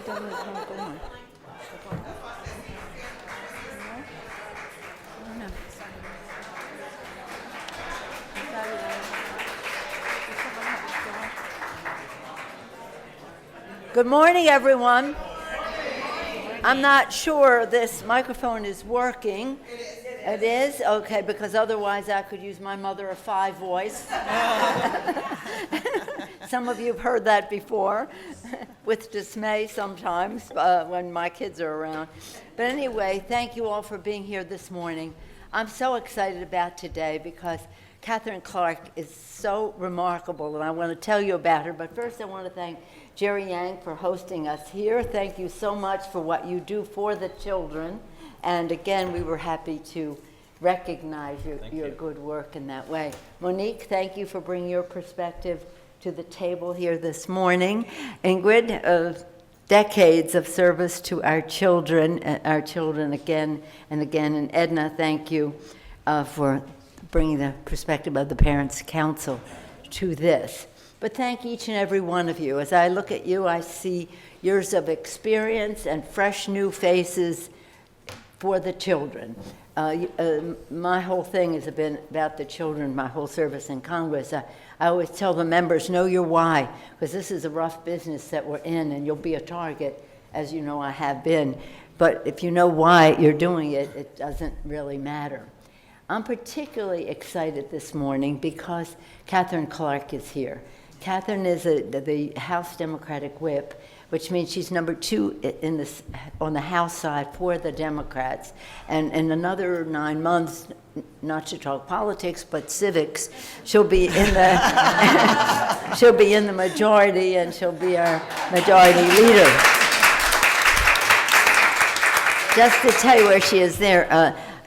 Good morning, everyone. I'm not sure this microphone is working. It is? Okay, because otherwise I could use my mother of five voice. Some of you have heard that before, with dismay sometimes when my kids are around. But anyway, thank you all for being here this morning. I'm so excited about today because Katherine Clark is so remarkable, and I want to tell you about her. But first I want to thank Jerry Yang for hosting us here. Thank you so much for what you do for the children. And again, we were happy to recognize your good work in that way. Monique, thank you for bringing your perspective to the table here this morning. Ingrid, decades of service to our children again and again. And Edna, thank you for bringing the perspective of the Parents' Council to this. But thank each and every one of you. As I look at you, I see years of experience and fresh new faces for the children. My whole thing has been about the children, my whole service in Congress. I always tell the members, know your why, because this is a rough business that we're in, and you'll be a target, as you know I have been. But if you know why you're doing it, it doesn't really matter. I'm particularly excited this morning because Katherine Clark is here. Katherine is the House Democratic Whip, which means she's number 2 on the House side for the Democrats. And in another 9 months, not to talk politics, but civics, she'll be in the she'll be in the majority, and she'll be our majority leader. Just to tell you where she is there.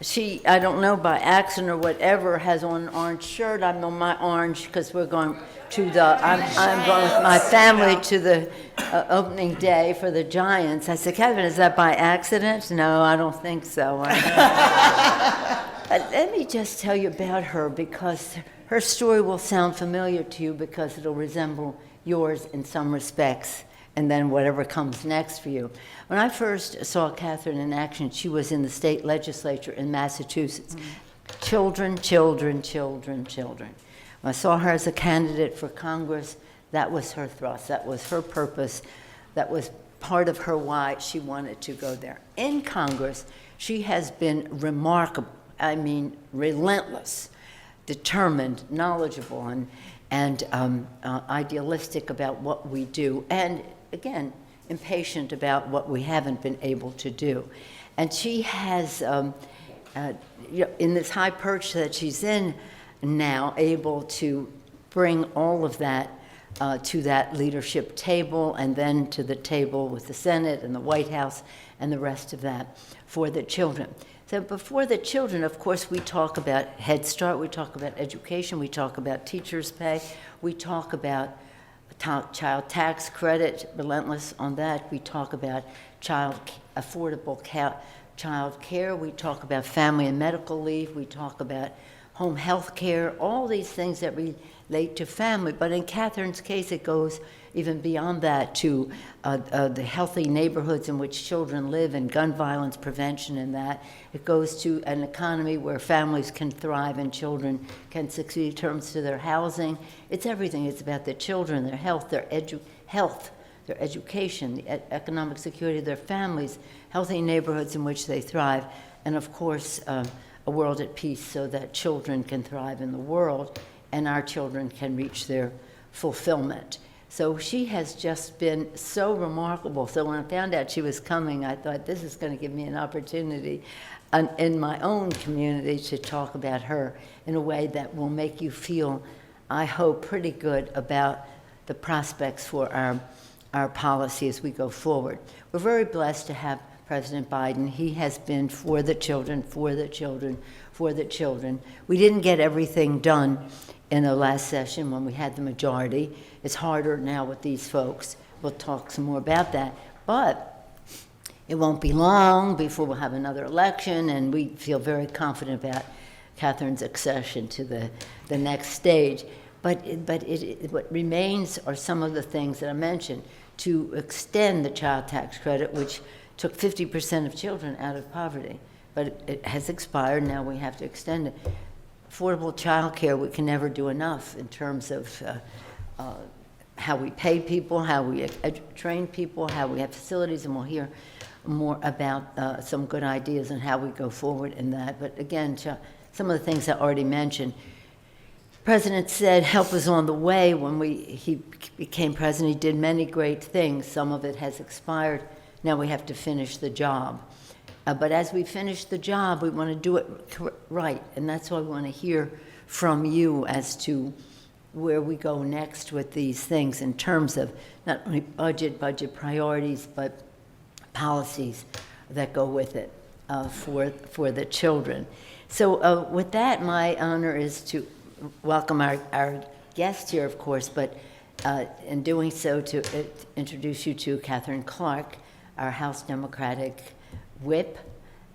She, I don't know, by accident or whatever, has on an orange shirt. I'm on my orange because we're going to I'm going with my family to the opening day for the Giants. I said, Kevin, is that by accident? No, I don't think so. But let me just tell you about her, because her story will sound familiar to you because it'll resemble yours in some respects, and then whatever comes next for you. When I first saw Katherine in action, she was in the state legislature in Massachusetts. Children, children, children, children. When I saw her as a candidate for Congress, that was her thrust, that was her purpose, that was part of her why she wanted to go there. In Congress, she has been remarkable, I mean relentless, determined, knowledgeable, and idealistic about what we do, and again, impatient about what we haven't been able to do. And she has, in this high perch that she's in now, able to bring all of that to that leadership table, and then to the table with the Senate and the White House and the rest of that for the children. So before the children, of course, we talk about Head Start, we talk about education, we talk about teachers' pay, we talk about child tax credit, relentless on that. We talk about affordable child care. We talk about family and medical leave. We talk about home health care, all these things that relate to family. But in Katherine's case, it goes even beyond that to the healthy neighborhoods in which children live, and gun violence prevention and that. It goes to an economy where families can thrive and children can succeed in terms to their housing. It's everything. It's about their children, their health, their education, the economic security of their families, healthy neighborhoods in which they thrive, and of course, a world at peace so that children can thrive in the world and our children can reach their fulfillment. So she has just been so remarkable. So when I found out she was coming, I thought this is going to give me an opportunity in my own community to talk about her in a way that will make you feel, I hope, pretty good about the prospects for our policy as we go forward. We're very blessed to have President Biden. He has been for the children, for the children, for the children. We didn't get everything done in the last session when we had the majority. It's harder now with these folks. We'll talk some more about that. But it won't be long before we'll have another election, and we feel very confident about Katherine's accession to the next stage. But what remains are some of the things that I mentioned. to extend the child tax credit, which took 50% of children out of poverty. But it has expired, now we have to extend it. Affordable child care, we can never do enough in terms of how we pay people, how we train people, how we have facilities, and we'll hear more about some good ideas on how we go forward in that. But again, some of the things I already mentioned. The President said help was on the way when he became president. He did many great things. Some of it has expired. Now we have to finish the job. But as we finish the job, we want to do it right. And that's why we want to hear from you as to where we go next with these things in terms of not only budget priorities, but policies that go with it for the children. So with that, my honor is to welcome our guest here, of course, but in doing so, to introduce you to Katherine Clark, our House Democratic Whip.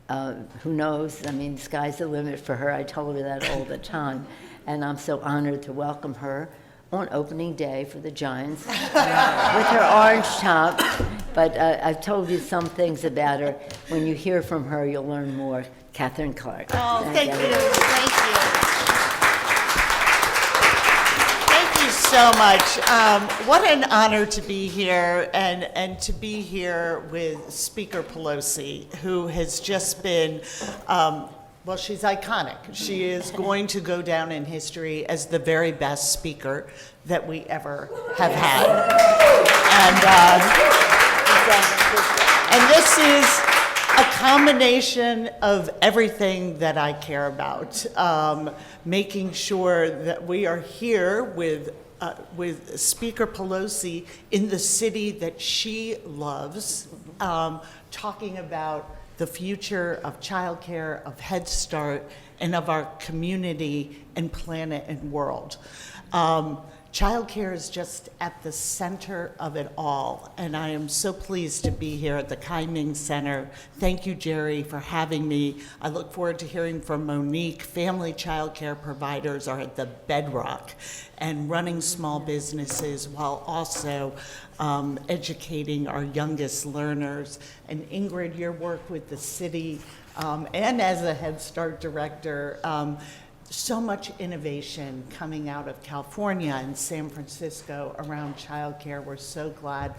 Who knows? I mean, sky's the limit for her. I tell her that all the time. And I'm so honored to welcome her on opening day for the Giants with her orange top. But I've told you some things about her. When you hear from her, you'll learn more. Katherine Clark. Oh, thank you. Thank you. Thank you so much. What an honor to be here and to be here with Speaker Pelosi, who has just been, well, she's iconic. She is going to go down in history as the very best speaker that we ever have had. And this is a combination of everything that I care about, making sure that we are here with Speaker Pelosi in the city that she loves, talking about the future of childcare, of Head Start, and of our community and planet and world. Childcare is just at the center of it all, and I am so pleased to be here at the Ming Center. Thank you, Jerry, for having me. I look forward to hearing from Monique. Family childcare providers are at the bedrock, and running small businesses while also educating our youngest learners. And Ingrid, your work with the city, and as a Head Start director, so much innovation coming out of California and San Francisco around childcare. We're so glad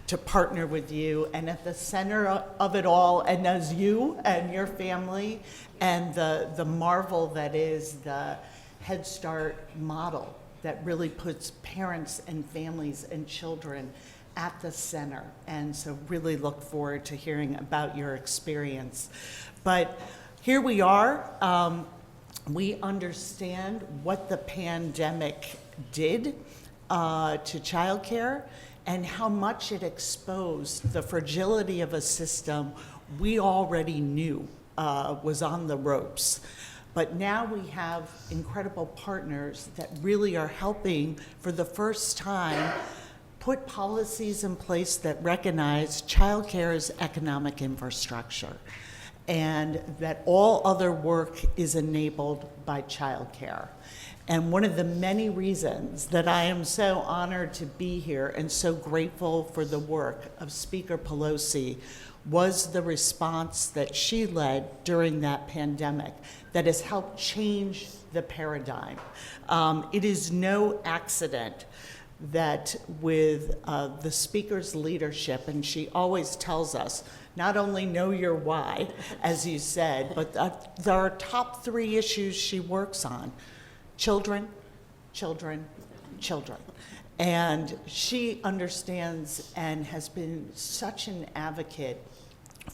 to partner with you. And at the center of it all, and as you and your family, and the marvel that is the Head Start model that really puts parents and families and children at the center. And so really look forward to hearing about your experience. But here we are. We understand what the pandemic did to childcare and how much it exposed the fragility of a system we already knew was on the ropes. But now we have incredible partners that really are helping, for the first time, put policies in place that recognize childcare as economic infrastructure, and that all other work is enabled by childcare. And one of the many reasons that I am so honored to be here and so grateful for the work of Speaker Pelosi was the response that she led during that pandemic that has helped change the paradigm. It is no accident that with the Speaker's leadership, and she always tells us, not only know your why, as you said, but there are top 3 issues she works on: children, children, children. And she understands and has been such an advocate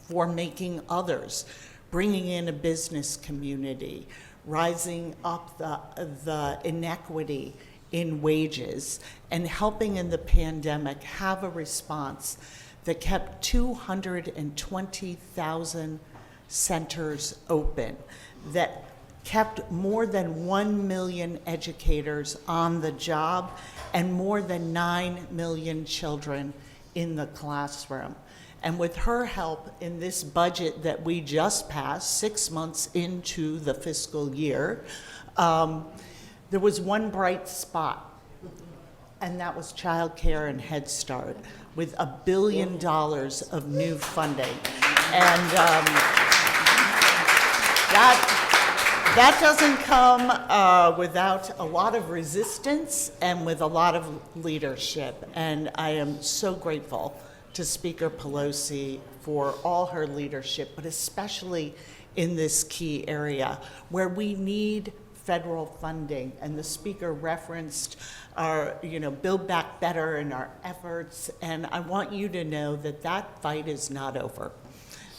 for making others, bringing in a business community, rising up the inequity in wages, and helping in the pandemic have a response that kept 220,000 centers open, that kept more than 1 million educators on the job and more than 9 million children in the classroom. And with her help in this budget that we just passed, 6 months into the fiscal year, there was one bright spot, and that was childcare and Head Start, with $1 billion of new funding. And that doesn't come without a lot of resistance and with a lot of leadership. And I am so grateful to Speaker Pelosi for all her leadership, but especially in this key area where we need federal funding. And the speaker referenced our, Build Back Better and our efforts. And I want you to know that that fight is not over.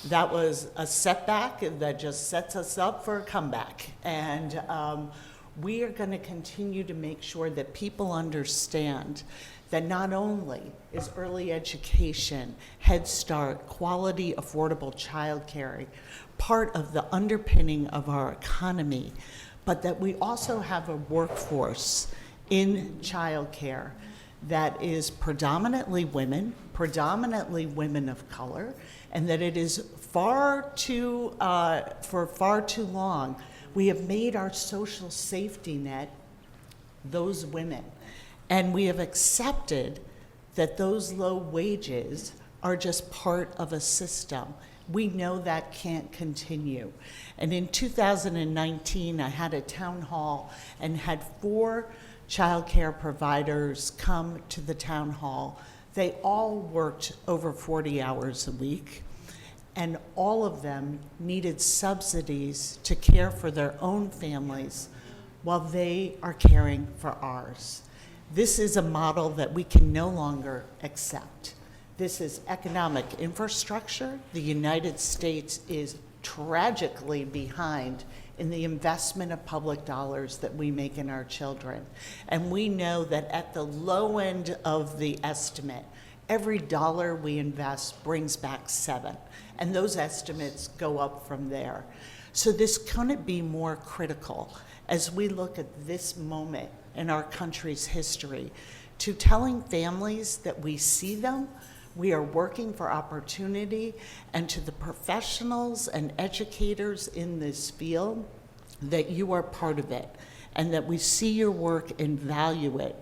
That was a setback that just sets us up for a comeback. And we are going to continue to make sure that people understand that not only is early education, Head Start, quality, affordable childcare part of the underpinning of our economy, but that we also have a workforce in childcare that is predominantly women of color, and that it is for far too long, we have made our social safety net those women. And we have accepted that those low wages are just part of a system. We know that can't continue. And in 2019, I had a town hall and had 4 child care providers come to the town hall. They all worked over 40 hours a week, and all of them needed subsidies to care for their own families while they are caring for ours. This is a model that we can no longer accept. This is economic infrastructure. The United States is tragically behind in the investment of public dollars that we make in our children. And we know that at the low end of the estimate, every dollar we invest brings back 7. And those estimates go up from there. So this couldn't be more critical as we look at this moment in our country's history, to telling families that we see them, we are working for opportunity, and to the professionals and educators in this field, that you are part of it, and that we see your work and value it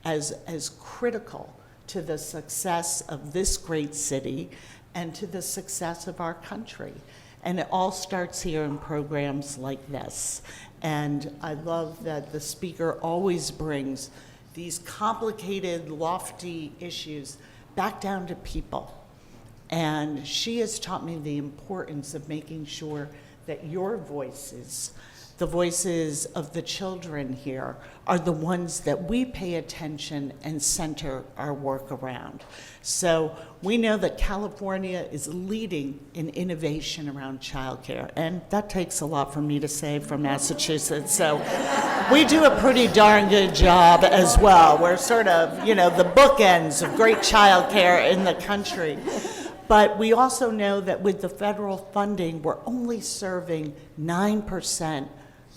as critical to the success of this great city and to the success of our country. And it all starts here in programs like this. And I love that the speaker always brings these complicated, lofty issues back down to people. And she has taught me the importance of making sure that your voices, the voices of the children here, are the ones that we pay attention and center our work around. So we know that California is leading in innovation around childcare, and that takes a lot for me to say from Massachusetts. So we do a pretty darn good job as well. We're sort of, the bookends of great childcare in the country. But we also know that with the federal funding, we're only serving 9%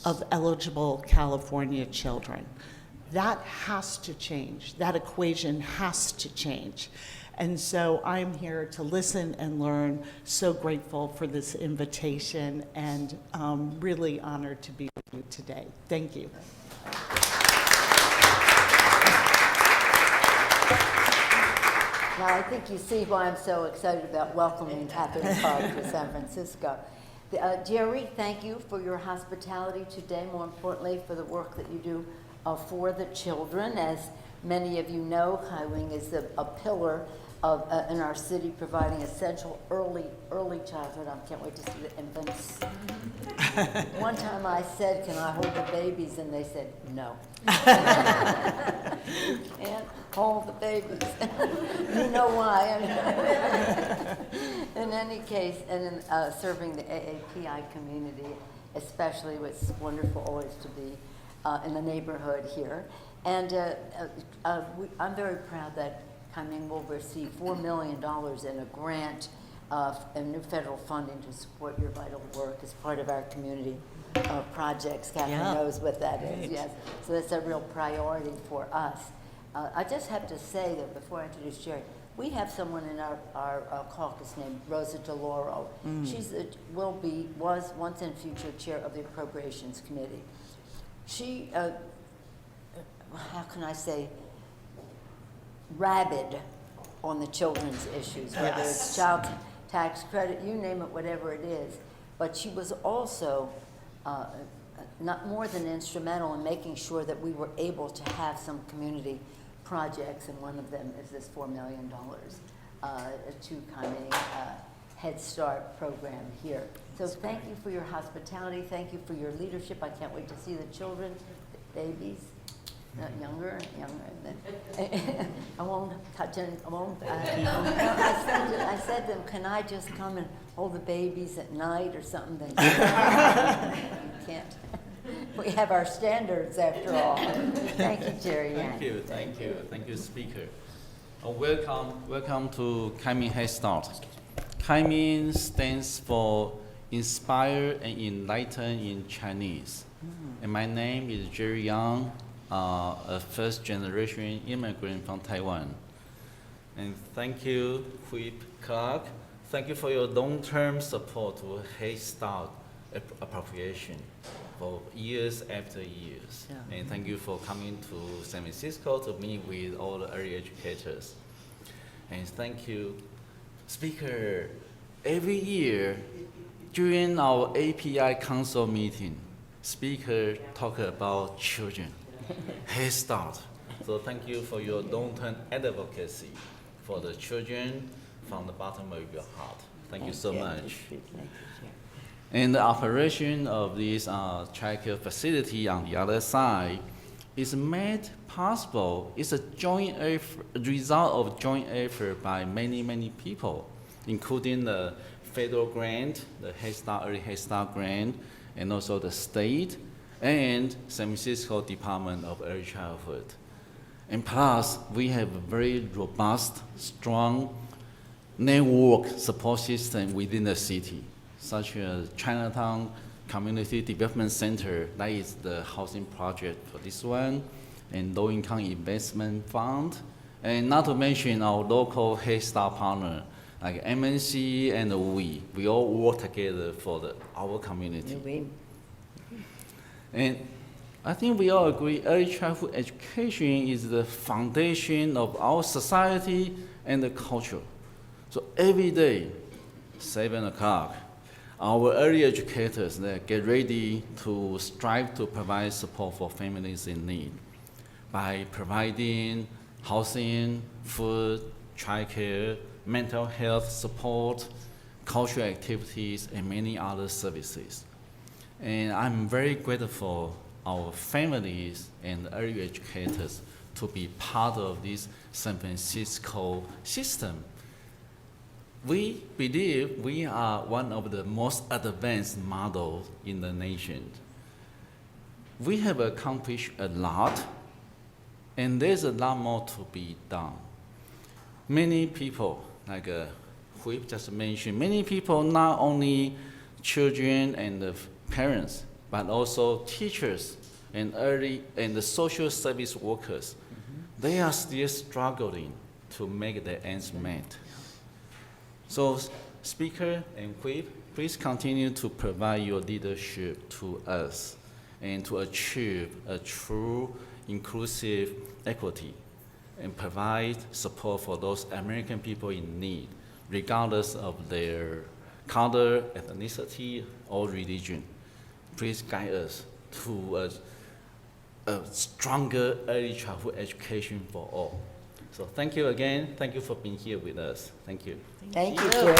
of eligible California children. That has to change. That equation has to change. And so I'm here to listen and learn. So grateful for this invitation, and really honored to be with you today. Thank you. Now, I think you see why I'm so excited about welcoming Katherine Clark to San Francisco. Jerry, thank you for your hospitality today, more importantly, for the work that you do for the children. As many of you know, High Wing is a pillar of, in our city, providing essential early childhood. I can't wait to see the infants. One time I said, "Can I hold the babies?" And they said, "No." You can't hold the babies. You know why. In any case, and in serving the AAPI community, especially, it's wonderful always to be in the neighborhood here. And I'm very proud that Ming will receive $4 million in a grant and new federal funding to support your vital work as part of our community projects. Katherine knows what that is, yes. So that's a real priority for us. I just have to say that before I introduce Jerry, we have someone in our caucus named Rosa DeLauro. She's was once and future chair of the Appropriations Committee. She, how can I say, rabid on the children's issues, whether it's Yes. child tax credit, you name it, whatever it is. But she was also not more than instrumental in making sure that we were able to have some community projects, and one of them is this $4 million to Kaiming Head Start program here. So thank you for your hospitality, thank you for your leadership. I can't wait to see the children, the babies, younger. I won't touch it, I won't. I said to them, can I just come and hold the babies at night or something? They said, you can't. We have our standards after all. Thank you, Jerry. Thank you, Speaker. Welcome to Kaiming Head Start. Kaiming stands for Inspire and Enlighten in Chinese. And my name is Jerry Yang, a first-generation immigrant from Taiwan. And thank you, Whip Clark. Thank you for your long-term support to Head Start appropriation for years after years. Yeah. And thank you for coming to San Francisco to meet with all the early educators. And thank you, Speaker. Every year during our API Council meeting, Speaker talk about children, Head Start. So thank you for your long-term advocacy for the children from the bottom of your heart. Thank you so much. And the operation of this childcare facility on the other side is made possible. It's a joint effort, result of joint effort by many people, including the federal grant, the Head Start, Early Head Start grant, and also the state and San Francisco Department of Early Childhood. And plus, we have a very robust, strong network support system within the city, such as Chinatown Community Development Center, that is the housing project for this one, and Low Income Investment Fund, and not to mention our local Head Start partner, like MNC and we all work together for our community. And I think we all agree early childhood education is the foundation of our society and the culture. So every day, 7 o'clock, our early educators, they get ready to strive to provide support for families in need by providing housing, food, childcare, mental health support, cultural activities, and many other services. And I'm very grateful our families and early educators to be part of this San Francisco system. We believe we are one of the most advanced models in the nation. We have accomplished a lot, and there's a lot more to be done. Many people, like Whip just mentioned, many people, not only children and the parents, but also teachers and the social service workers, they are still struggling to make their ends meet. So, Speaker and Whip, please continue to provide your leadership to us and to achieve a true inclusive equity and provide support for those American people in need, regardless of their color, ethnicity, or religion. Please guide us to a stronger early childhood education for all. So thank you again. Thank you for being here with us. Thank you. Thank you, Jerry.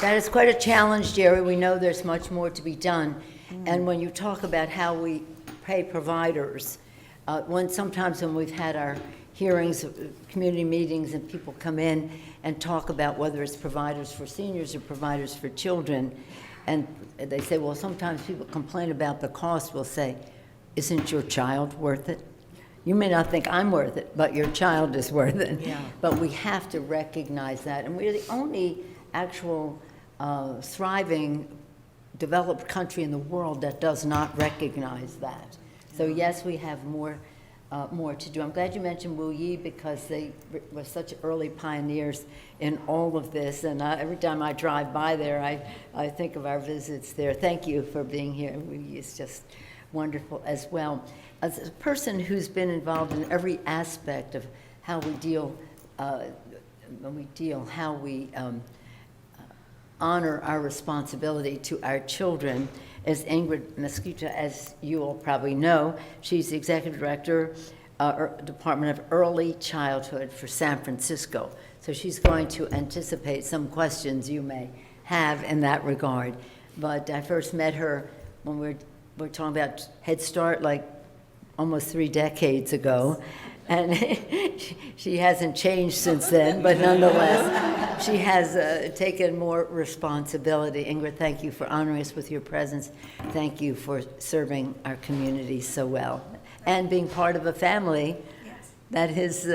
That is quite a challenge, Jerry. We know there's much more to be done. And when you talk about how we pay providers, sometimes when we've had our hearings, community meetings, and people come in and talk about whether it's providers for seniors or providers for children, and they say, well, sometimes people complain about the cost. We'll say, isn't your child worth it? You may not think I'm worth it, but your child is worth it. Yeah. But we have to recognize that. And we're the only actual thriving, developed country in the world that does not recognize that. So yes, we have more to do. I'm glad you mentioned Wu Yi because they were such early pioneers in all of this. And every time I drive by there, I think of our visits there. Thank you for being here. Wu Yi is just wonderful as well. as a person who's been involved in every aspect of how we deal, how we honor our responsibility to our children, is Ingrid Mesquita, as you all probably know. She's the Executive Director, Department of Early Childhood for San Francisco. So she's going to anticipate some questions you may have in that regard. But I first met her when we're talking about Head Start, like almost 3 decades ago. And she hasn't changed since then, but nonetheless, she has taken more responsibility. Ingrid, thank you for honoring us with your presence. Thank you for serving our community so well and being part of a family that has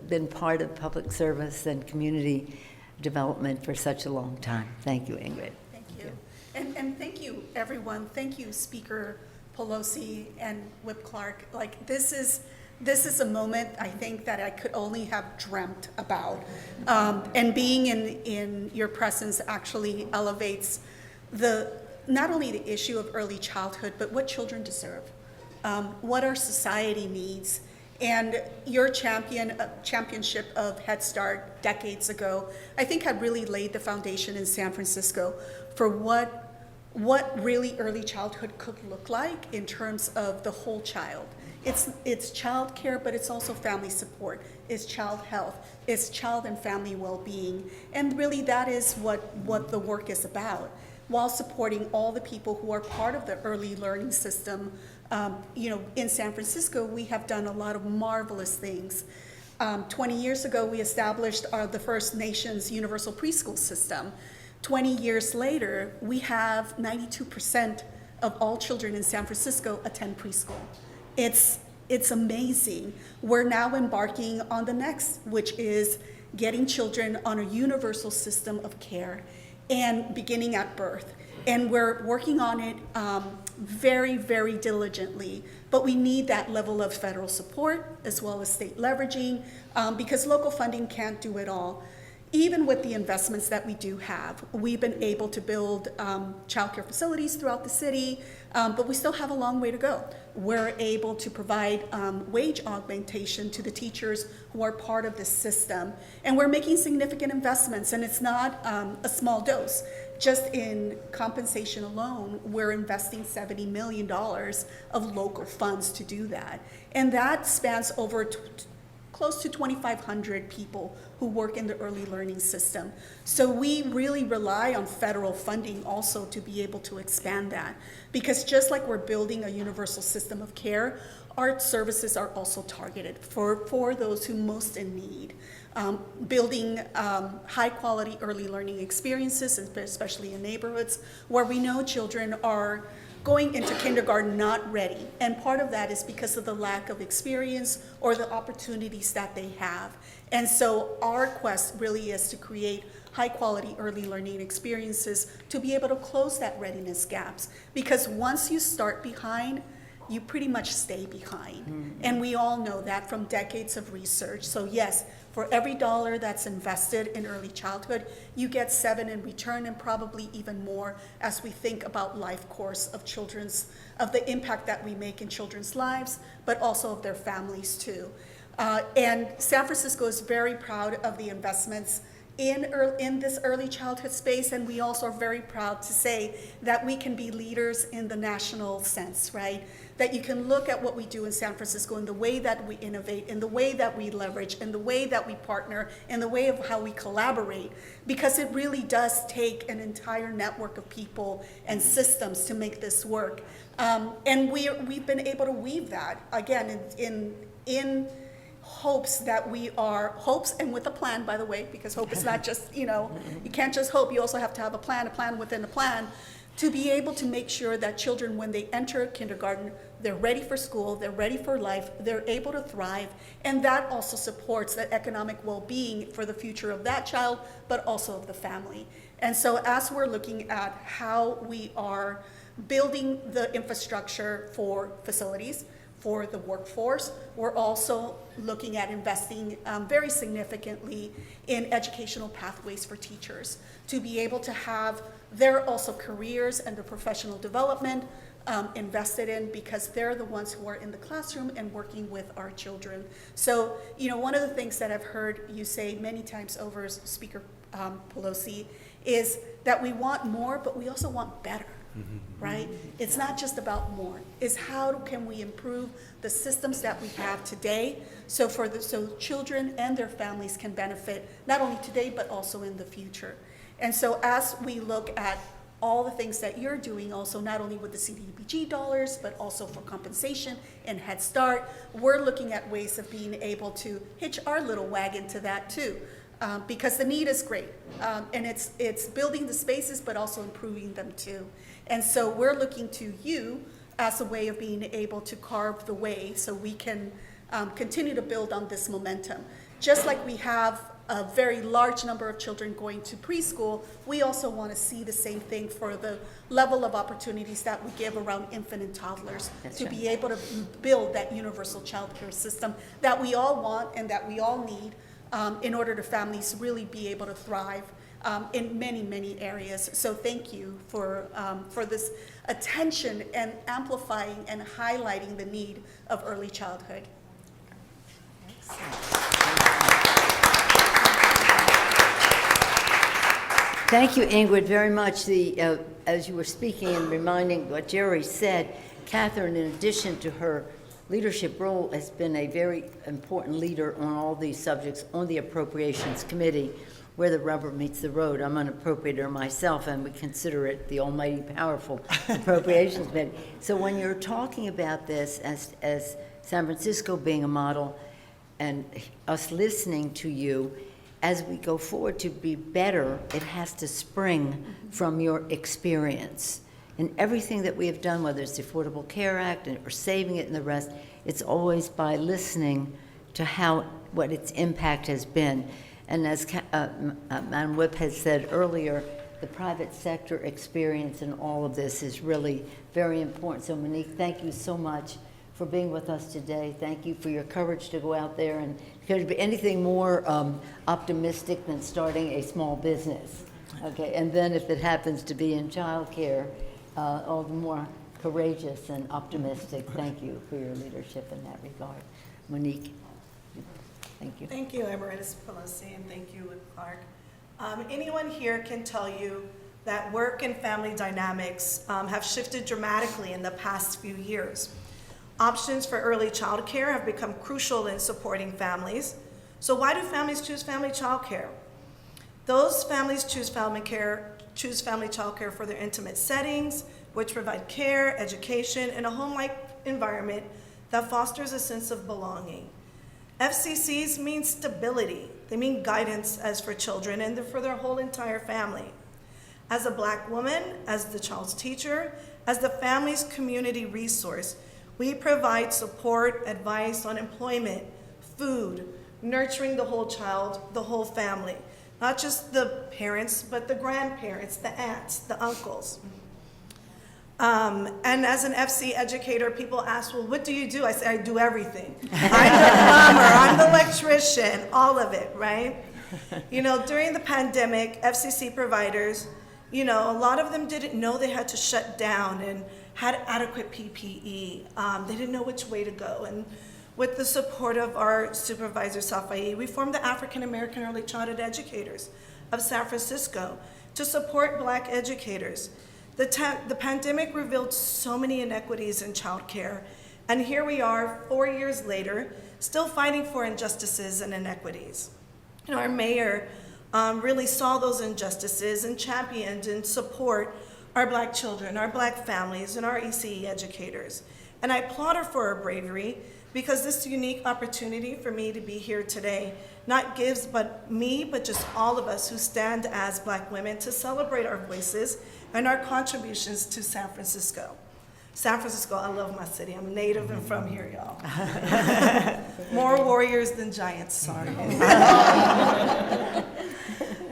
been part of public service and community development for such a long time. Thank you, Ingrid. Thank you. And thank you, everyone. Thank you, Speaker Pelosi and Whip Clark. Like, this is a moment, I think, that I could only have dreamt about. And being in your presence actually elevates not only the issue of early childhood, but what children deserve, what our society needs. And your championship of Head Start decades ago, I think, had really laid the foundation in San Francisco for what really early childhood could look like in terms of the whole child. It's child care, but it's also family support, it's child health, it's child and family well-being. And really that is what the work is about, while supporting all the people who are part of the early learning system. In San Francisco, we have done a lot of marvelous things. 20 years ago, we established the first nation's universal preschool system. 20 years later, we have 92% of all children in San Francisco attend preschool. It's amazing. We're now embarking on the next, which is getting children on a universal system of care and beginning at birth. And we're working on it very, very diligently. But we need that level of federal support as well as state leveraging because local funding can't do it all. Even with the investments that we do have, we've been able to build childcare facilities throughout the city, but we still have a long way to go. We're able to provide wage augmentation to the teachers who are part of this system. And we're making significant investments, and it's not a small dose. Just in compensation alone, we're investing $70 million of local funds to do that. And that spans over close to 2,500 people who work in the early learning system. So we really rely on federal funding also to be able to expand that. Because just like we're building a universal system of care, our services are also targeted for those who most in need. Building high quality early learning experiences, especially in neighborhoods where we know children are going into kindergarten not ready. And part of that is because of the lack of experience or the opportunities that they have. And so our quest really is to create high quality early learning experiences to be able to close that readiness gaps. Because once you start behind, you pretty much stay behind. Mm-hmm. And we all know that from decades of research. So yes, for every dollar that's invested in early childhood, you get 7 in return, and probably even more as we think about life course of the impact that we make in children's lives, but also of their families too. And San Francisco is very proud of the investments in this early childhood space, and we also are very proud to say that we can be leaders in the national sense, right? That you can look at what we do in San Francisco and the way that we innovate, and the way that we leverage, and the way that we partner, and the way of how we collaborate, because it really does take an entire network of people and systems to make this work. And we've been able to weave that, again, in hopes that hopes and with a plan, by the way, because hope is not just, you can't just hope, you also have to have a plan within a plan, to be able to make sure that children, when they enter kindergarten, they're ready for school, they're ready for life, they're able to thrive, and that also supports that economic well-being for the future of that child, but also of the family. And so as we're looking at how we are building the infrastructure for facilities, for the workforce, we're also looking at investing very significantly in educational pathways for teachers to be able to have their also careers and their professional development invested in, because they're the ones who are in the classroom and working with our children. So, you know, one of the things that I've heard you say many times over, Speaker Pelosi, is that we want more, but we also want better, right? It's not just about more. It's how can we improve the systems that we have today, so so children and their families can benefit not only today but also in the future. And so as we look at all the things that you're doing also, not only with the CDBG dollars, but also for compensation and Head Start, we're looking at ways of being able to hitch our little wagon to that too. Because the need is great, and it's building the spaces, but also improving them too. And so we're looking to you as a way of being able to carve the way so we can continue to build on this momentum. Just like we have a very large number of children going to preschool, we also want to see the same thing for the level of opportunities that we give around infant and toddlers. That's to right. be able to build that universal child care system that we all want and that we all need, in order to families really be able to thrive in many, many areas. So thank you for this attention and amplifying and highlighting the need of early childhood. Thank you, Ingrid, very much. As you were speaking and reminding what Jerry said, Katherine, in addition to her leadership role, has been a very important leader on all these subjects on the Appropriations Committee, where the rubber meets the road. I'm an appropriator myself, and we consider it the almighty powerful Appropriations Committee. So when you're talking about this as San Francisco being a model and us listening to you, as we go forward to be better, it has to spring from your experience. And everything that we have done, whether it's the Affordable Care Act or saving it and the rest, it's always by listening to what its impact has been. And as Madam Whip has said earlier, the private sector experience in all of this is really very important. So Monique, thank you so much for being with us today. Thank you for your courage to go out there, and could be anything more optimistic than starting a small business. Okay, and then if it happens to be in childcare, all the more courageous and optimistic. Thank you for your leadership in that regard. Monique, thank you. Thank you, Emerita Pelosi, and thank you, Whip Clark. Anyone here can tell you that work and family dynamics have shifted dramatically in the past few years. Options for early child care have become crucial in supporting families. So why do families choose family child care? Those families choose family child care for their intimate settings, which provide care, education, and a home-like environment that fosters a sense of belonging. FCCs mean stability. They mean guidance as for children and for their whole entire family. As a Black woman, as the child's teacher, as the family's community resource, we provide support, advice on employment, food, nurturing the whole child, the whole family. Not just the parents, but the grandparents, the aunts, the uncles. And as an FC educator, people ask, well, what do you do? I say, I do everything. I'm the plumber, I'm the electrician, all of it, right? You know, during the pandemic, FCC providers, you know, a lot of them didn't know they had to shut down and had adequate PPE. They didn't know which way to go. And with the support of our supervisor, Safai, we formed the African American Early Childhood Educators of San Francisco to support Black educators. The pandemic revealed so many inequities in childcare, and here we are 4 years later, still fighting for injustices and inequities. You know, our mayor really saw those injustices and championed and support our Black children, our Black families, and our ECE educators. And I applaud her for her bravery, because this unique opportunity for me to be here today not gives but just all of us who stand as Black women to celebrate our voices and our contributions to San Francisco. San Francisco, I love my city. I'm native and from here, y'all. More warriors than giants, sorry.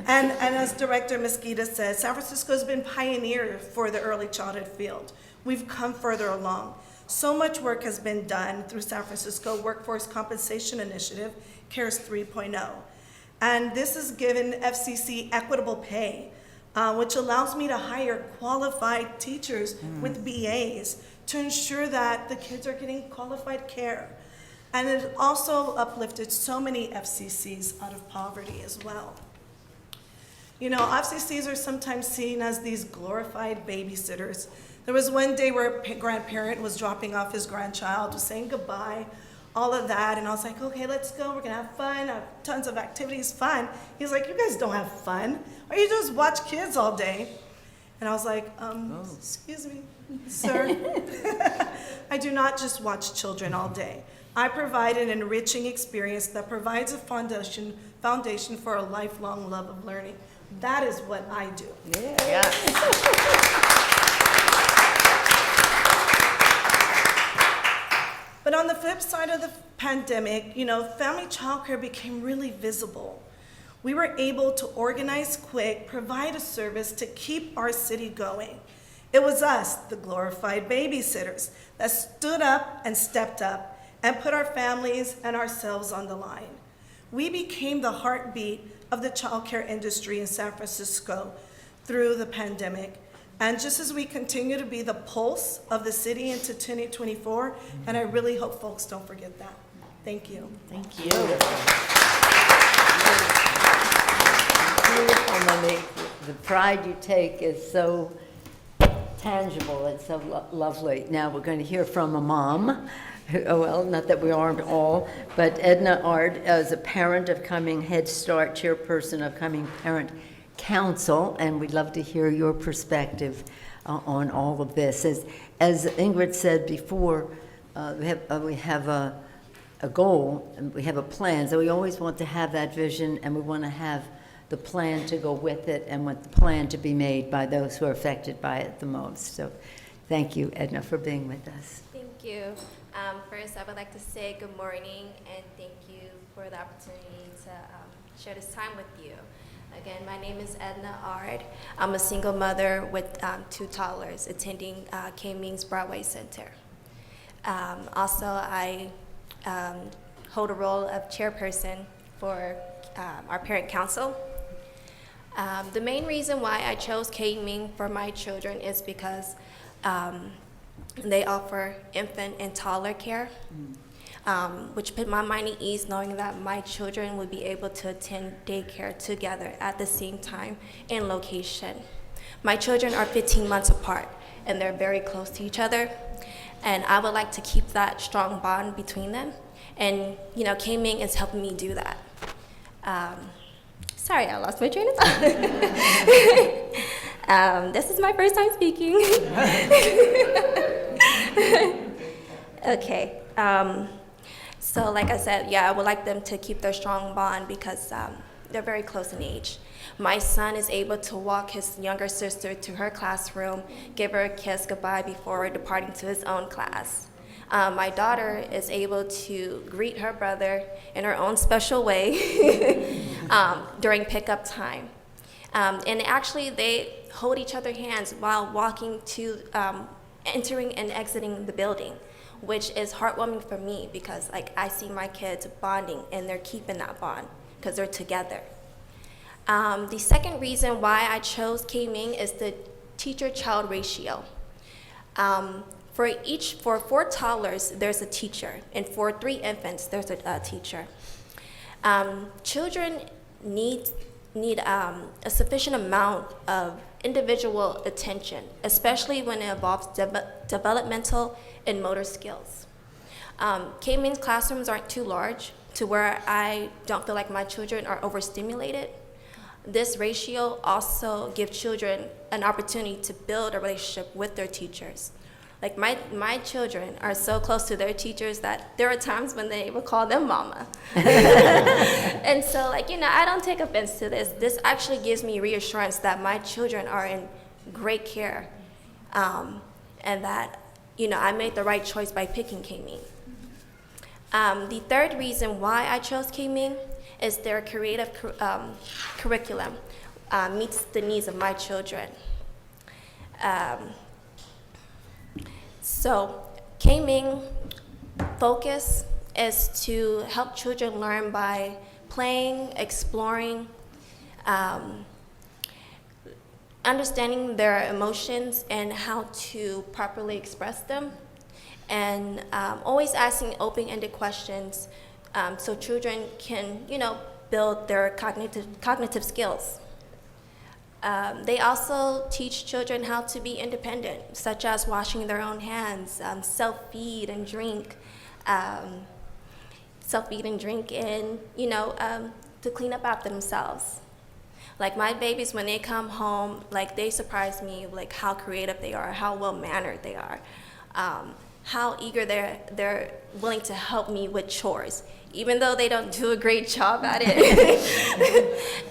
And as Director Mesquita said, San Francisco has been pioneer for the early childhood field. We've come further along. So much work has been done through San Francisco Workforce Compensation Initiative, CARES 3.0. And this has given FCC equitable pay, which allows me to hire qualified teachers with BAs to ensure that the kids are getting qualified care. And it also uplifted so many FCCs out of poverty as well. You know, FCCs are sometimes seen as these glorified babysitters. There was one day where a grandparent was dropping off his grandchild, was saying goodbye, all of that, and I was like, okay, let's go, we're gonna have fun, have tons of activities, fun. He's like, you guys don't have fun, or you just watch kids all day. And I was like, excuse me, sir. I do not just watch children all day. I provide an enriching experience that provides a foundation for a lifelong love of learning. That is what I do. But on the flip side of the pandemic, you know, family childcare became really visible. We were able to organize quick, provide a service to keep our city going. It was us, the glorified babysitters, that stood up and stepped up and put our families and ourselves on the line. We became the heartbeat of the childcare industry in San Francisco through the pandemic. And just as we continue to be the pulse of the city into 2024, and I really hope folks don't forget that. Thank you. Thank you. Beautiful, Monique. The pride you take is so tangible and so lovely. Now we're going to hear from a mom. Well, not that we aren't all, but Edna Art is a parent of Coming Head Start, chairperson of Coming Parent Council, and we'd love to hear your perspective on all of this. As Ingrid said before, we have a goal and we have a plan, so we always want to have that vision, and we want to have the plan to go with it, and want the plan to be made by those who are affected by it the most. So thank you, Edna, for being with us. Thank you. First, I would like to say good morning and thank you for the opportunity to share this time with you. Again, my name is Edna Ard. I'm a single mother with 2 toddlers attending Ming's Broadway Center. Also, I hold a role of chairperson for our parent council. The main reason why I chose Ming for my children is because they offer infant and toddler care, which put my mind at ease knowing that my children would be able to attend daycare together at the same time and location. My children are 15 months apart, and they're very close to each other, and I would like to keep that strong bond between them, and you know, Ming is helping me do that. Sorry, I lost my train of thought. This is my first time speaking. Okay. So like I said, yeah, I would like them to keep their strong bond because they're very close in age. My son is able to walk his younger sister to her classroom, give her a kiss goodbye before departing to his own class. My daughter is able to greet her brother in her own special way during pickup time. And actually, they hold each other's hands while walking to entering and exiting the building, which is heartwarming for me because like I see my kids bonding and they're keeping that bond because they're together. The second reason why I chose Ming is the teacher-child ratio. For 4 toddlers, there's a teacher, and for 3 infants, there's a teacher. Children need a sufficient amount of individual attention, especially when it involves developmental and motor skills. Ming's classrooms aren't too large to where I don't feel like my children are overstimulated. This ratio also gives children an opportunity to build a relationship with their teachers. Like my children are so close to their teachers that there are times when they will call them mama. And so like, you know, I don't take offense to this. This actually gives me reassurance that my children are in great care, and that, you know, I made the right choice by picking Ming. The third reason why I chose Ming is their creative curriculum meets the needs of my children. So Ming focus is to help children learn by playing, exploring, understanding their emotions and how to properly express them, and always asking open-ended questions so children can, build their cognitive skills. They also teach children how to be independent, such as washing their own hands, self-feed and drink, and, to clean up after themselves. Like my babies, when they come home, like they surprise me, like how creative they are, how well-mannered they are, how eager they're willing to help me with chores, even though they don't do a great job at it.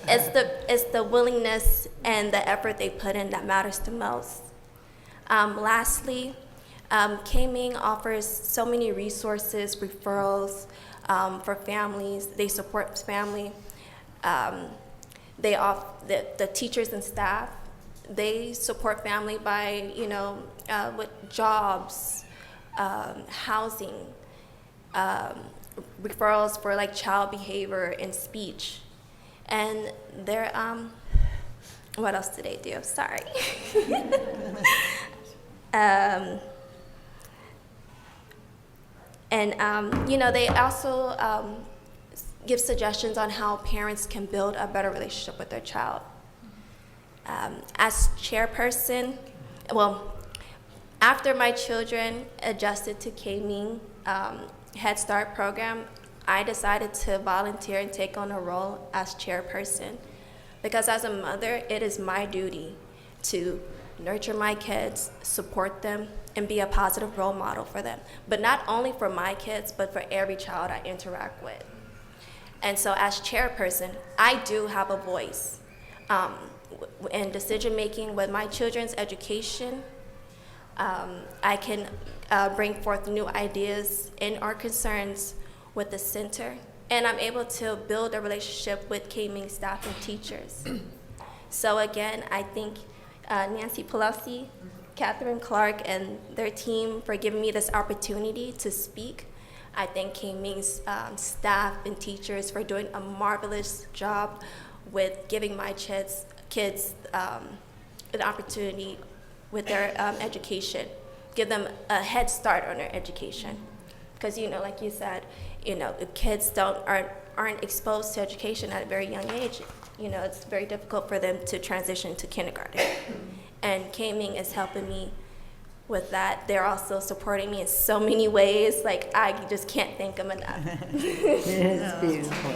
It's the willingness and the effort they put in that matters the most. Lastly, Ming offers so many resources, referrals for families. They support family. The teachers and staff, they support family by, with jobs, housing, referrals for like child behavior and speech. And they're, what else do they do? Sorry. They also give suggestions on how parents can build a better relationship with their child. As chairperson, after my children adjusted to Ming Head Start program, I decided to volunteer and take on a role as chairperson, because as a mother, it is my duty to nurture my kids, support them, and be a positive role model for them. But not only for my kids, but for every child I interact with. And so as chairperson, I do have a voice in decision-making with my children's education. I can bring forth new ideas and our concerns with the center, and I'm able to build a relationship with Ming staff and teachers. So again, I thank Nancy Pelosi, Katherine Clark, and their team for giving me this opportunity to speak. I thank Ming's staff and teachers for doing a marvelous job with giving my kids an opportunity with their education, give them a head start on their education. Because like you said, if kids aren't exposed to education at a very young age, it's very difficult for them to transition to kindergarten. And Ming is helping me with that. They're also supporting me in so many ways. Like, I just can't thank them enough. It's beautiful.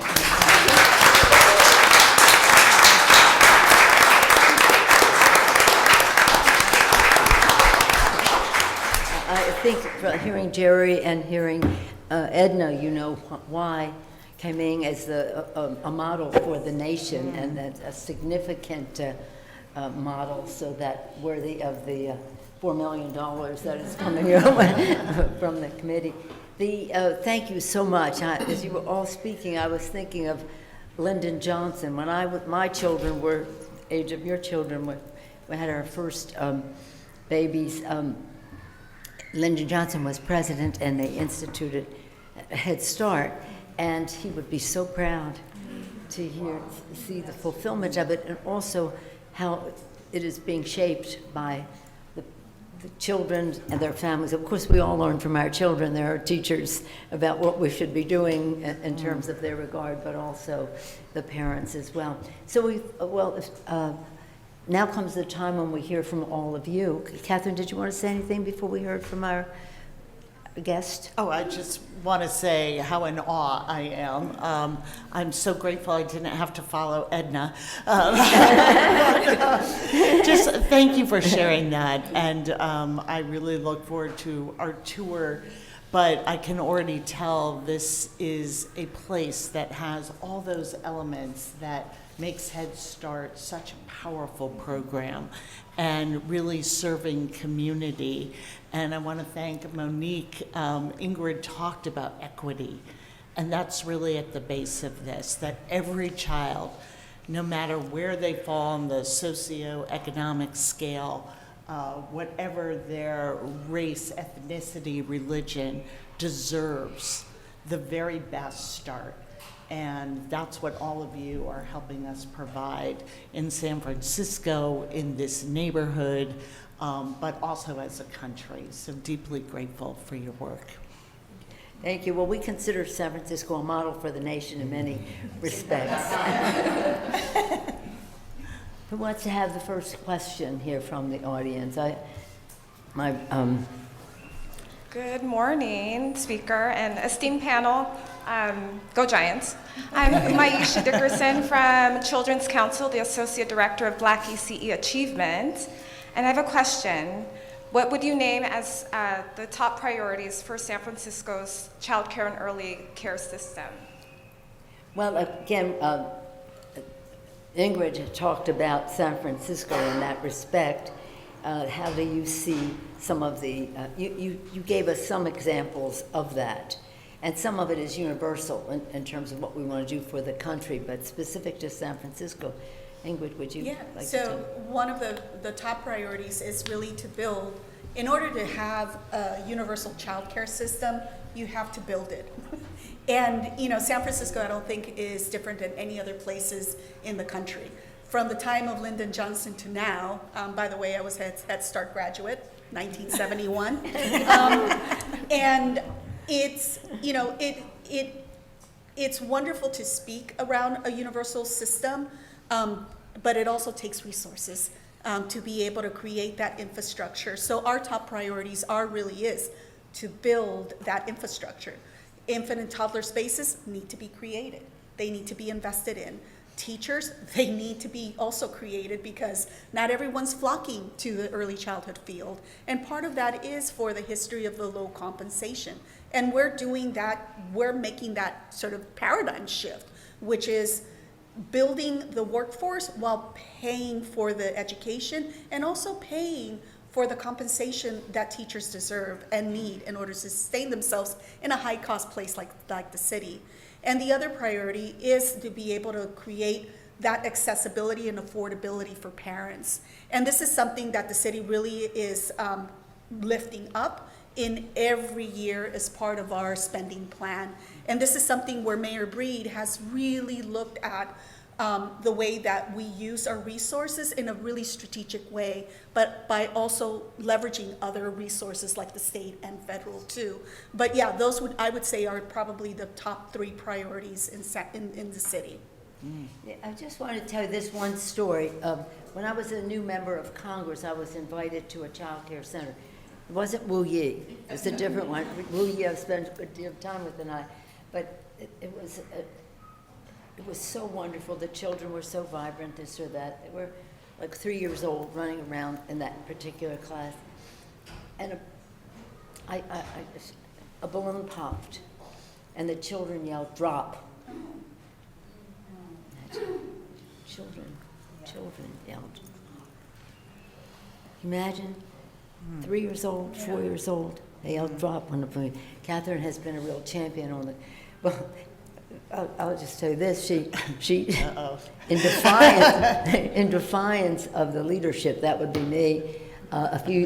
I think from hearing Jerry and hearing Edna, you know why Ming is a model for the nation, and that's a significant model, so that worthy of the $4 million that is coming your way from the committee. Thank you so much. As you were all speaking, I was thinking of Lyndon Johnson. When my children were age of your children, we had our first babies. Lyndon Johnson was president, and they instituted a Head Start, and he would be so proud to see the fulfillment of it, and also how it is being shaped by the children and their families. Of course, we all learn from our children. There are teachers about what we should be doing in terms of their regard, but also the parents as well. So now comes the time when we hear from all of you. Katherine, did you want to say anything before we heard from our guest? Oh, I just want to say how in awe I am. I'm so grateful I didn't have to follow Edna. Just thank you for sharing that. And I really look forward to our tour. But I can already tell this is a place that has all those elements that makes Head Start such a powerful program and really serving community. And I want to thank Monique. Ingrid talked about equity, and that's really at the base of this, that every child, no matter where they fall on the socioeconomic scale, whatever their race, ethnicity, religion, deserves the very best start. And that's what all of you are helping us provide in San Francisco, in this neighborhood, but also as a country. So deeply grateful for your work. Thank you. Well, we consider San Francisco a model for the nation in many respects. Who wants to have the first question here from the audience? Good morning, speaker and esteemed panel. Go Giants. I'm Maisha Dickerson from Children's Council, the Associate Director of Black ECE Achievement. And I have a question. What would you name as the top priorities for San Francisco's child care and early care system? Well, again, Ingrid had talked about San Francisco in that respect. How do you see some of the, you gave us some examples of that, and some of it is universal in terms of what we want to do for the country, but specific to San Francisco. Ingrid, would you like to tell? One of the top priorities is really to build, in order to have a universal childcare system, you have to build it. And San Francisco, I don't think, is different than any other places in the country. From the time of Lyndon Johnson to now, by the way, I was a Head Start graduate, 1971. And it's, it's wonderful to speak around a universal system, but it also takes resources to be able to create that infrastructure. So our top priorities is to build that infrastructure. Infant and toddler spaces need to be created. They need to be invested in. Teachers, they need to be also created because not everyone's flocking to the early childhood field. And part of that is for the history of the low compensation. And we're doing that, we're making that sort of paradigm shift, which is building the workforce while paying for the education and also paying for the compensation that teachers deserve and need in order to sustain themselves in a high-cost place like the city. And the other priority is to be able to create that accessibility and affordability for parents. And this is something that the city really is lifting up in every year as part of our spending plan. And this is something where Mayor Breed has really looked at the way that we use our resources in a really strategic way, but by also leveraging other resources like the state and federal too. But yeah, those I would say are probably the top 3 priorities in the city. Yeah, I just want to tell you this one story. When I was a new member of Congress, I was invited to a child care center. It wasn't Wu Yi. It was a different one. Wu Yi I've spent a good deal of time with, but it was so wonderful. The children were so vibrant, this or that. They were like 3 years old running around in that particular class. And a balloon popped, and the children yelled, "Drop." Children yelled. Imagine 3 years old, 4 years old, they yelled, "Drop" on the balloon. Katherine has been a real champion on the, well, I'll just tell you this, she in defiance of the leadership, that would be me,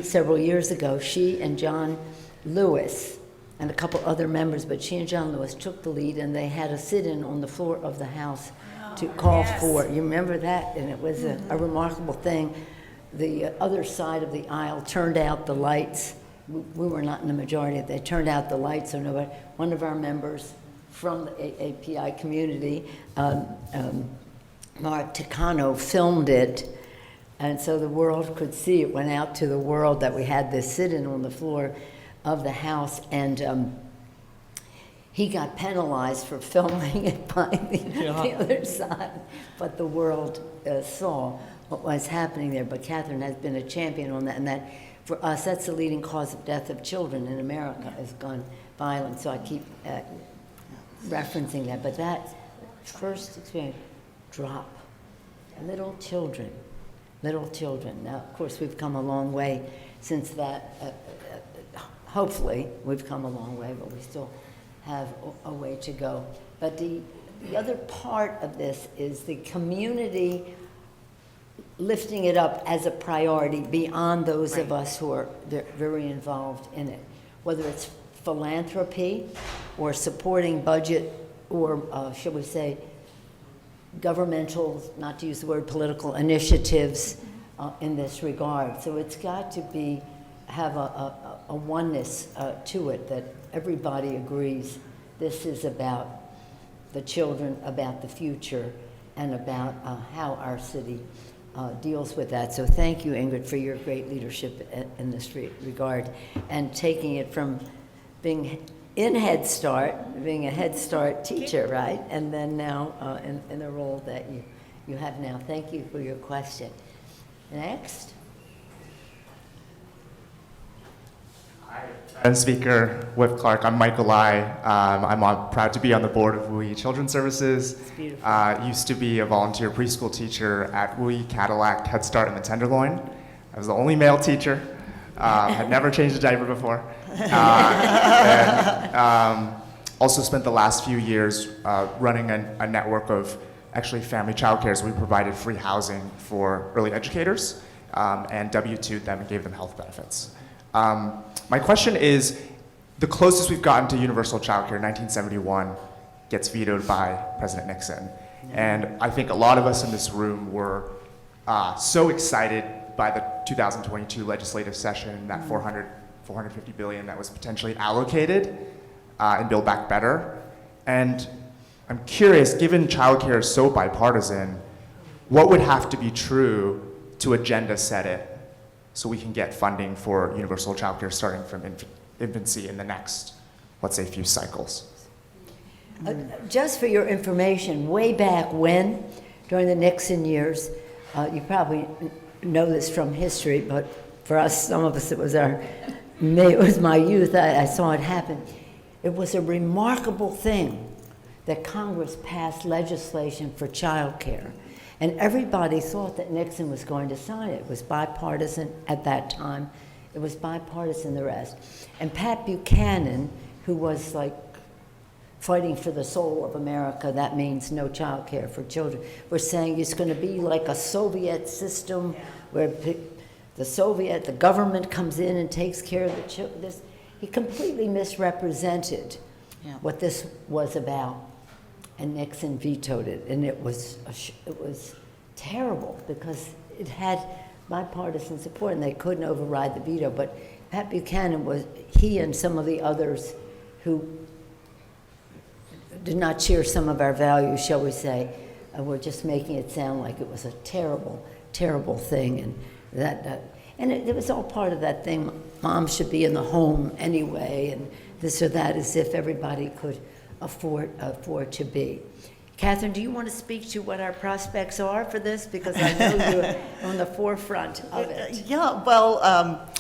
several years ago, she and John Lewis and a couple other members, but she and John Lewis took the lead, and they had a sit-in on the floor of the House to call for, you remember that? And it was a remarkable thing. The other side of the aisle turned out the lights. We were not in the majority. They turned out the lights so nobody, one of our members from the AAPI community, Mark Ticano, filmed it, and so the world could see. It went out to the world that we had this sit-in on the floor of the House, and he got penalized for filming it by the other side, but the world saw what was happening there. But Katherine has been a champion on that, and that, for us, that's the leading cause of death of children in America, is gun violence, so I keep referencing that. But that first experience, drop, little children. Now, of course, we've come a long way since that. Hopefully, we've come a long way, but we still have a way to go. But the other part of this is the community lifting it up as a priority beyond those of us who are very involved in it, whether it's philanthropy, or supporting budget or, shall we say, governmental, not to use the word political, initiatives in this regard. So it's got to have a oneness to it, that everybody agrees this is about the children, about the future, and about how our city deals with that. So thank you, Ingrid, for your great leadership in this regard, and taking it from being in Head Start, being a Head Start teacher, right? And then now in the role that you have now. Thank you for your question. Next. Hi, Madam Speaker, Whip Clark. I'm Michael Lai. I'm proud to be on the board of WUI Children's Services. It's beautiful. Used to be a volunteer preschool teacher at WUI Cadillac Head Start in the Tenderloin. I was the only male teacher. Had never changed a diaper before. Also spent the last few years running a network of actually family childcare. So we provided free housing for early educators and W-2'd them and gave them health benefits. My question is, the closest we've gotten to universal childcare, 1971, gets vetoed by President Nixon. And I think a lot of us in this room were so excited by the 2022 legislative session, that 450 billion that was potentially allocated in Build Back Better. And I'm curious, given childcare is so bipartisan, what would have to be true to agenda set it so we can get funding for universal childcare starting from infancy in the next, let's say, few cycles? Just for your information, way back when, during the Nixon years, you probably know this from history, but for us, some of us, it was my youth. I saw it happen. It was a remarkable thing that Congress passed legislation for child care. And everybody thought that Nixon was going to sign it. It was bipartisan at that time. It was bipartisan, the rest. And Pat Buchanan, who was like fighting for the soul of America, that means no child care for children, was saying it's going to be like a Soviet system where the government comes in and takes care of the children. He completely misrepresented what this was about. And Nixon vetoed it, and it was terrible because it had bipartisan support, and they couldn't override the veto. But Pat Buchanan he and some of the others who did not share some of our values, shall we say, were just making it sound like it was a terrible, terrible thing, and it was all part of that thing. Mom should be in the home anyway, and this or that, as if everybody could afford to be. Katherine, do you want to speak to what our prospects are for this? Because I know you're on the forefront of it. Yeah, well,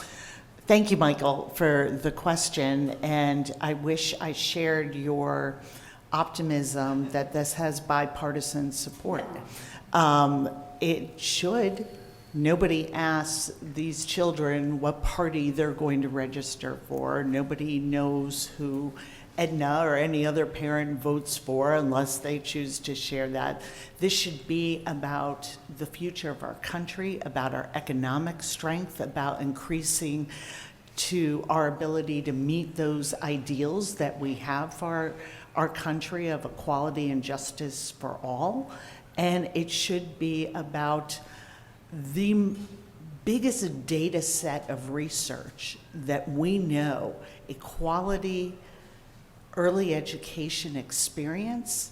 thank you, Michael, for the question. And I wish I shared your optimism that this has bipartisan support. It should. Nobody asks these children what party they're going to register for. Nobody knows who Edna or any other parent votes for unless they choose to share that. This should be about the future of our country, about our economic strength, about increasing to our ability to meet those ideals that we have for our country of equality and justice for all. And it should be about the biggest data set of research that we know equality early education experience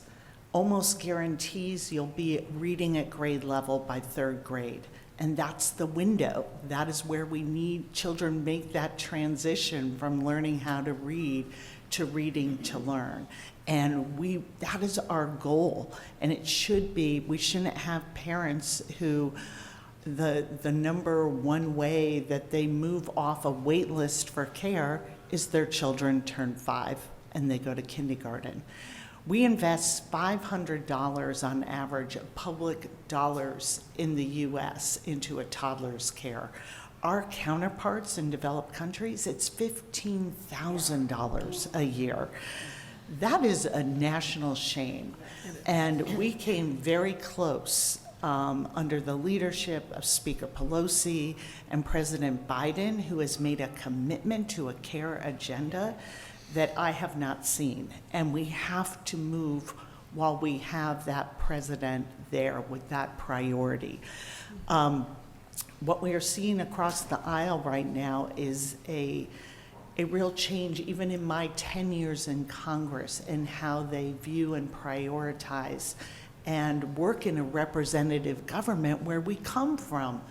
almost guarantees you'll be reading at grade level by 3rd grade. And that's the window. That is where we need children make that transition from learning how to read to reading to learn. And that is our goal. And it should be, we shouldn't have parents who the number one way that they move off a wait list for care is their children turn 5 and they go to kindergarten. We invest $500 on average of public dollars in the US into a toddler's care. Our counterparts in developed countries, it's $15,000 a year. That is a national shame. And we came very close under the leadership of Speaker Pelosi and President Biden, who has made a commitment to a care agenda, that I have not seen. And we have to move while we have that president there with that priority. What we are seeing across the aisle right now is a real change, even in my 10 years in Congress, in how they view and prioritize and work in a representative government where we come from.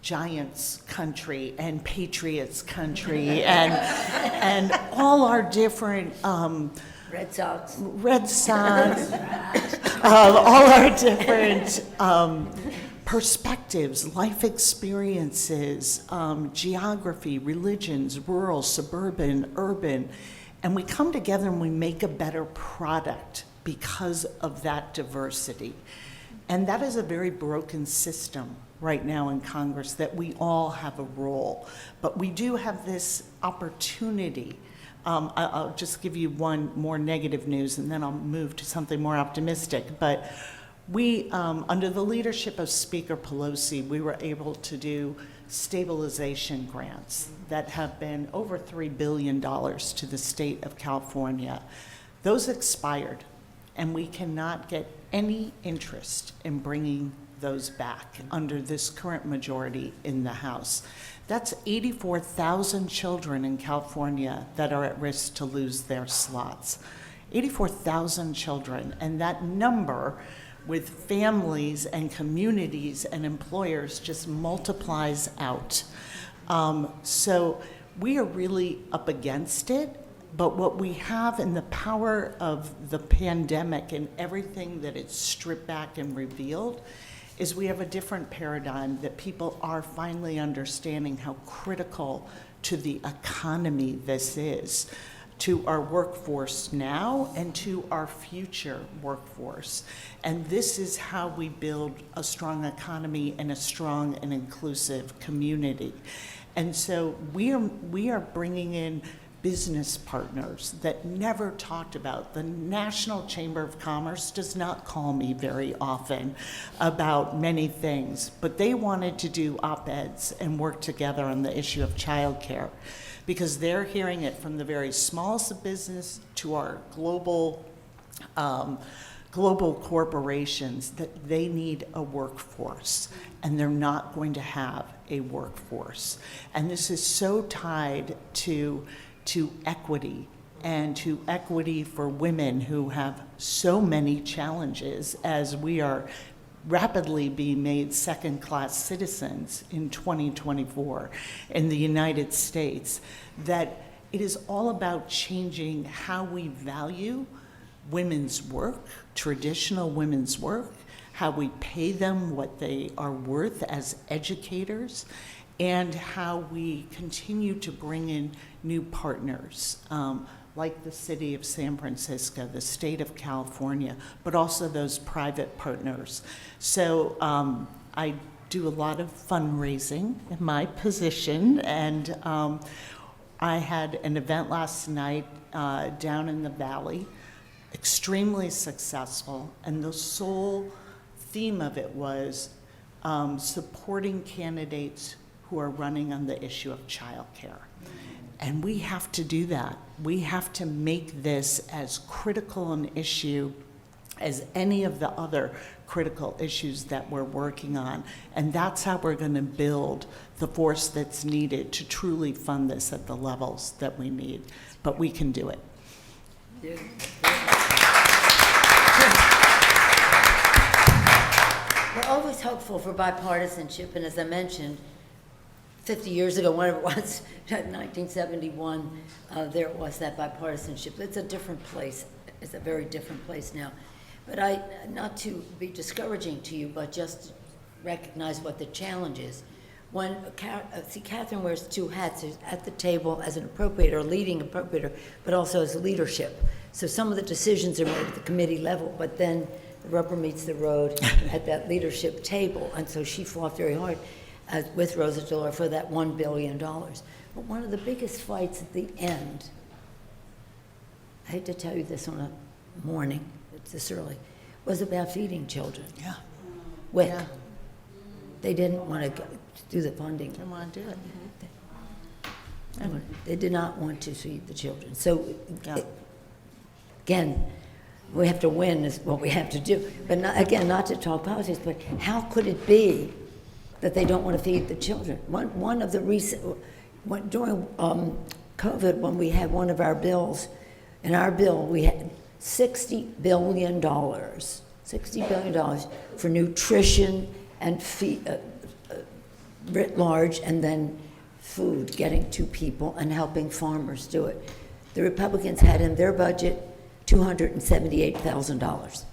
Giants country and Patriots country and all our different Red Sox. All our different perspectives, life experiences, geography, religions, rural, suburban, urban, and we come together and we make a better product because of that diversity. And that is a very broken system right now in Congress, that we all have a role. But we do have this opportunity. I'll just give you one more negative news and then I'll move to something more optimistic. But we, under the leadership of Speaker Pelosi, we were able to do stabilization grants that have been over $3 billion to the state of California. Those expired, and we cannot get any interest in bringing those back under this current majority in the House. That's 84,000 children in California that are at risk to lose their slots. 84,000 children, and that number with families and communities and employers just multiplies out. So we are really up against it, but what we have in the power of the pandemic and everything that it's stripped back and revealed is we have a different paradigm that people are finally understanding how critical to the economy this is, to our workforce now and to our future workforce. And this is how we build a strong economy and a strong and inclusive community. And so we are bringing in business partners that never talked about. The National Chamber of Commerce does not call me very often about many things, but they wanted to do op-eds and work together on the issue of childcare, because they're hearing it from the very smallest of business to our global corporations that they need a workforce, and they're not going to have a workforce. And this is so tied to equity, and to equity for women who have so many challenges, as we are rapidly being made second-class citizens in 2024 in the United States, that it is all about changing how we value women's work, traditional women's work, how we pay them what they are worth as educators, and how we continue to bring in new partners, like the city of San Francisco, the state of California, but also those private partners. So I do a lot of fundraising in my position, and I had an event last night down in the Valley, extremely successful, and the sole theme of it was supporting candidates who are running on the issue of childcare. And we have to do that. We have to make this as critical an issue as any of the other critical issues that we're working on. And that's how we're going to build the force that's needed to truly fund this at the levels that we need. But we can do it. Yeah. We're always hopeful for bipartisanship, and as I mentioned, 50 years ago, whenever it was, 1971, there was that bipartisanship. It's a different place. It's a very different place now. But not to be discouraging to you, but just to recognize what the challenge is. When, Katherine wears two hats at the table as an appropriator, a leading appropriator, but also as leadership. So some of the decisions are made at the committee level, but then the rubber meets the road at that leadership table. And so she fought very hard with Rosa DeLauro for that $1 billion. But one of the biggest fights at the end, I hate to tell you this on a morning, it's this early, was about feeding children. Yeah. WIC. Yeah. They didn't want to do the funding. Didn't want to do it. They did not want to feed the children. So, Yeah. again, we have to win is what we have to do. But not to talk politics, but how could it be that they don't want to feed the children? One of the during COVID, when we had one of our bills, in our bill we had $60 billion for nutrition and writ large, and then food getting to people and helping farmers do it. The Republicans had in their budget $278,000.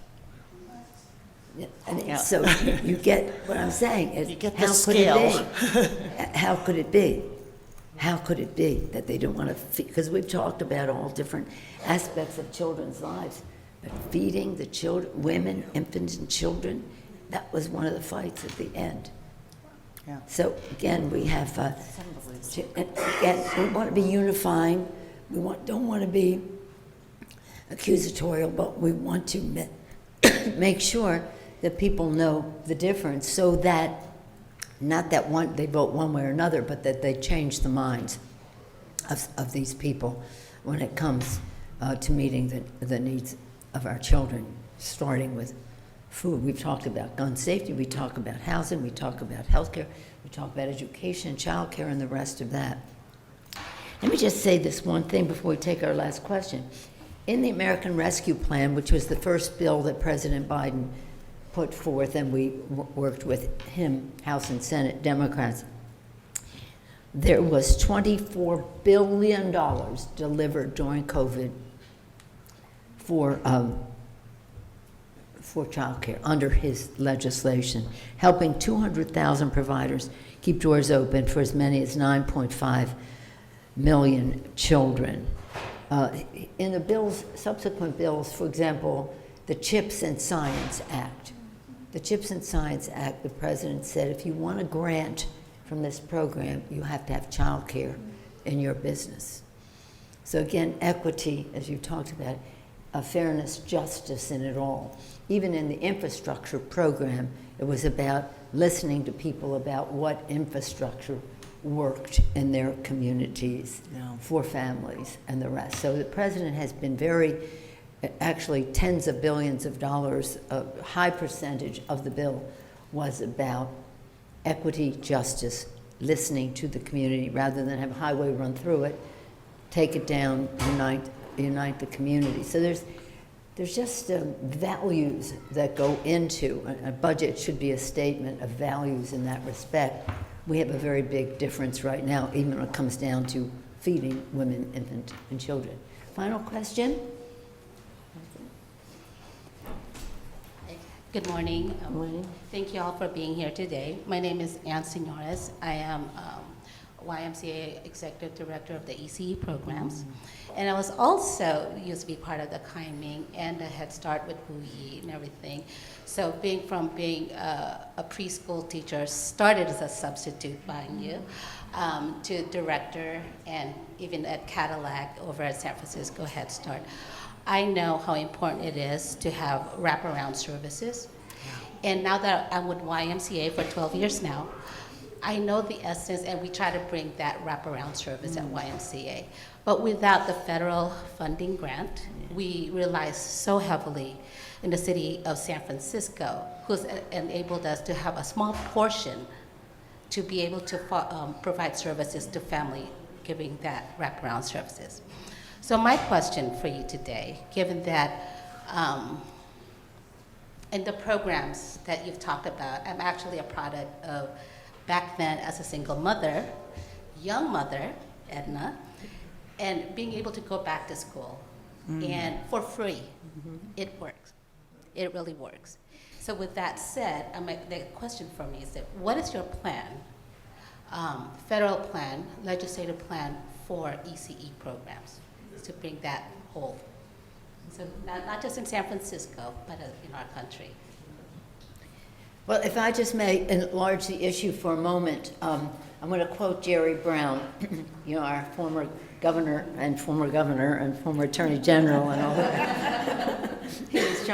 And so you get what I'm saying. You get the how scale. Could it be? How could it be? How could it be that they don't want to feed? Because we've talked about all different aspects of children's lives, but feeding the children, women, infants, and children, that was one of the fights at the end. Yeah. So again, we have, again, we want to be unifying. We don't want to be accusatorial, but we want to make sure that people know the difference, so that not that they vote one way or another, but that they change the minds of these people when it comes to meeting the needs of our children, starting with food. We've talked about gun safety, we talk about housing, we talk about healthcare, we talk about education, childcare, and the rest of that. Let me just say this one thing before we take our last question. In the American Rescue Plan, which was the first bill that President Biden put forth, and we worked with him, House and Senate Democrats, there was $24 billion delivered during COVID for child care under his legislation, helping 200,000 providers keep doors open for as many as 9.5 million children. In the subsequent bills, for example, the CHIPS and Science Act. The CHIPS and Science Act, the president said, if you want a grant from this program, you have to have child care in your business. So again, equity, as you talked about, fairness, justice in it all. Even in the infrastructure program, it was about listening to people about what infrastructure worked in their communities for families and the rest. So the president has been actually tens of billions of dollars, a high percentage of the bill was about equity, justice, listening to the community rather than have a highway run through it, take it down, unite the community. So there's just values that go into a budget. Should be a statement of values in that respect. We have a very big difference right now, even when it comes down to feeding women, infants, and children. Final question? Good morning. Good morning. Thank you all for being here today. My name is Ann Senores. I am YMCA Executive Director of the ECE programs. And I was also used to be part of the Ming and the Head Start with Wu Yi and everything. So being a preschool teacher, started as a substitute by you, to director, and even at Cadillac over at San Francisco Head Start. I know how important it is to have wraparound services. And now that I'm with YMCA for 12 years now, I know the essence, and we try to bring that wraparound service at YMCA. But without the federal funding grant, we rely so heavily in the city of San Francisco, who's enabled us to have a small portion to be able to provide services to family, giving that wraparound services. So my question for you today, given that in the programs that you've talked about, I'm actually a product of back then as a single mother, young mother, Edna, and being able to go back to school and for free. It works. It really works. So with that said, the question for me is that what is your plan, federal plan, legislative plan for ECE programs to bring that whole? So not just in San Francisco, but in our country. Well, if I just may enlarge the issue for a moment, I'm going to quote Jerry Brown, our former governor and former attorney general and all that. He was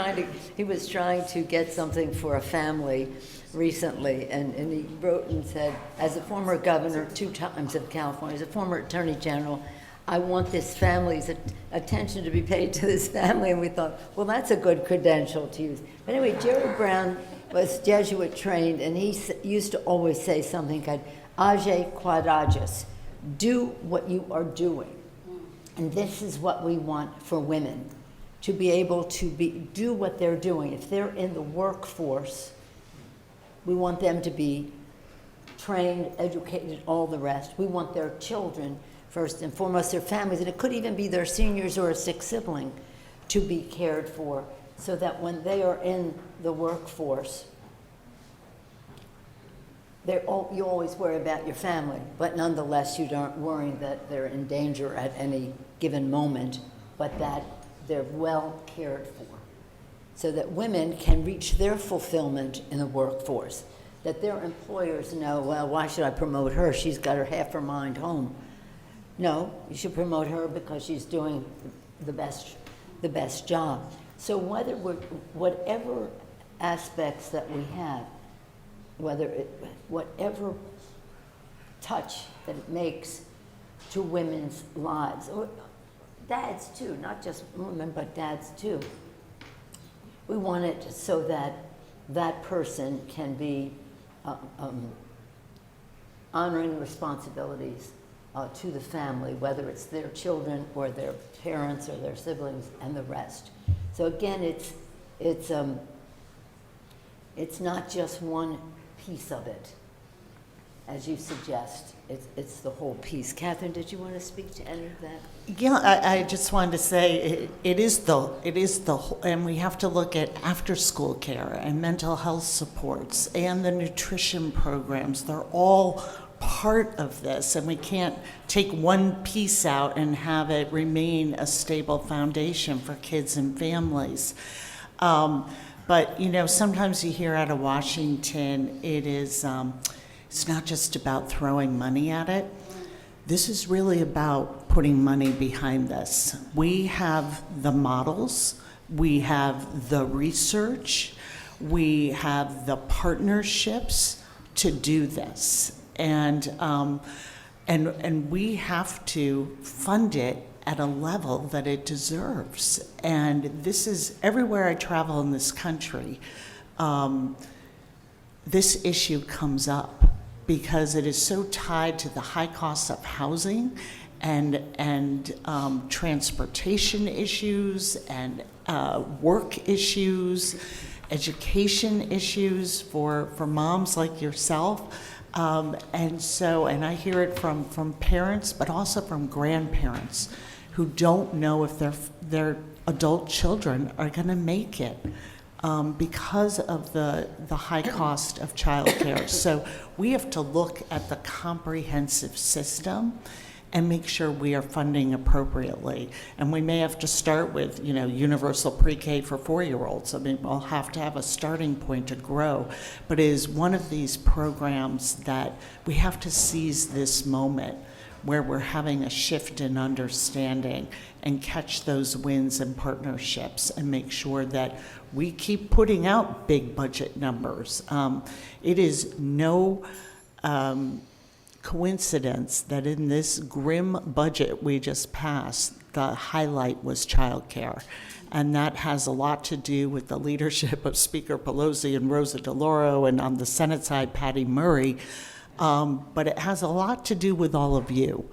was trying to get something for a family recently, and he wrote and said, as a former governor 2 times of California, as a former attorney general, I want this family's attention to be paid to this family. And we thought, well, that's a good credential to use. But anyway, Jerry Brown was Jesuit trained, and he used to always say something like, age quadratus, do what you are doing. And this is what we want for women, to be able to do what they're doing. If they're in the workforce, we want them to be trained, educated, all the rest. We want their children, first and foremost, their families, and it could even be their seniors or a sick sibling, to be cared for, so that when they are in the workforce, you always worry about your family, but nonetheless you don't worry that they're in danger at any given moment, but that they're well cared for, so that women can reach their fulfillment in the workforce, that their employers know, well, why should I promote her? She's got half her mind home. No, you should promote her because she's doing the best job. So whatever aspects that we have, whatever touch that it makes to women's lives, or dads too, not just women, but dads too. We want it so that that person can be honoring the responsibilities to the family, whether it's their children or their parents or their siblings and the rest. So again, it's not just one piece of it, as you suggest. It's the whole piece. Katherine, did you want to speak to any of that? Yeah, I just wanted to say it is the, and we have to look at after-school care and mental health supports and the nutrition programs. They're all part of this, and we can't take one piece out and have it remain a stable foundation for kids and families. But sometimes you hear out of Washington, it's not just about throwing money at it. This is really about putting money behind this. We have the models, we have the research, we have the partnerships to do this. And we have to fund it at a level that it deserves. And this is everywhere I travel in this country, this issue comes up because it is so tied to the high cost of housing and transportation issues and work issues, education issues for moms like yourself. And I hear it from parents, but also from grandparents who don't know if their adult children are going to make it because of the high cost of childcare. So we have to look at the comprehensive system and make sure we are funding appropriately. And we may have to start with, universal pre-K for 4-year-olds. I mean, we'll have to have a starting point to grow. But it is one of these programs that we have to seize this moment where we're having a shift in understanding and catch those wins and partnerships and make sure that we keep putting out big budget numbers. It is no coincidence that in this grim budget we just passed, the highlight was childcare. And that has a lot to do with the leadership of Speaker Pelosi and Rosa DeLauro, and on the Senate side, Patty Murray. But it has a lot to do with all of you,